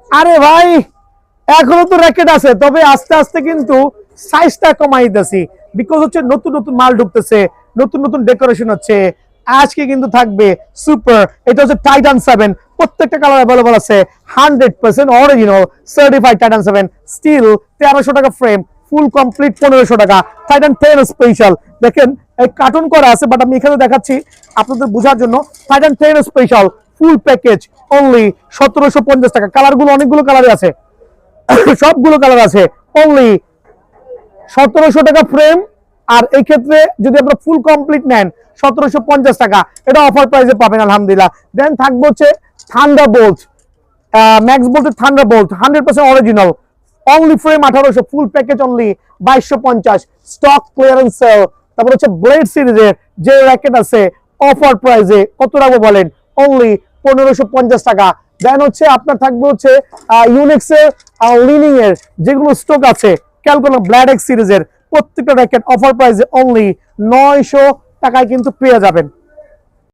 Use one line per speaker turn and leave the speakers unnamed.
আরে ভাই এখনো তো র্যাকেট আছে, তবে আস্তে আস্তে কিন্তু সাইজটা কমাই দিতেছি, বিকজ হচ্ছে নতুন নতুন মাল ঢুকতেছে, নতুন নতুন ডেকোরেশন হচ্ছে। আজকে কিন্তু থাকবে সুপার, এটা হচ্ছে টাইটান 7, প্রত্যেকটা কালার অ্যাভেলেবল আছে, 100% অরিজিনাল সার্টিফাইড টাইটান 7 স্টিল, 1300 টাকা ফ্রেম, ফুল কমপ্লিট 1500 টাকা। টাইটান 10 স্পেশাল, দেখেন এই কার্টুন করা আছে, বাট আমি এখানে দেখাচ্ছি আপনাদের বোঝার জন্য। টাইটান 10 স্পেশাল ফুল প্যাকেজ অনলি 1750 টাকা। কালারগুলো অনেকগুলো কালারে আছে, সবগুলো কালার আছে, অনলি 1700 টাকা ফ্রেম। আর এই ক্ষেত্রে যদি আপনারা ফুল কমপ্লিট নেন 1750 টাকা, এটা অফার প্রাইসে পাবেন আলহামদুলিল্লাহ। দেন থাকবে হচ্ছে থান্ডারবোল্ট, ম্যাক্স বোল্টের thunderbolt 100% original, only frame 1800, full package only 2250, stock clearance sale. তারপর হচ্ছে ব্লেড সিরিজের যে র্যাকেট আছে অফার প্রাইসে কত রাখবো বলেন, অনলি 1550 টাকা। দেন হচ্ছে আপনার থাকবে হচ্ছে ইউনিক্সের লিনিং এর যেগুলো স্টক আছে, ক্যালকোনা ব্ল্যাড এক্স সিরিজের প্রত্যেকটা র্যাকেট অফার প্রাইসে অনলি 900 টাকায় কিন্তু পেয়ে যাবেন।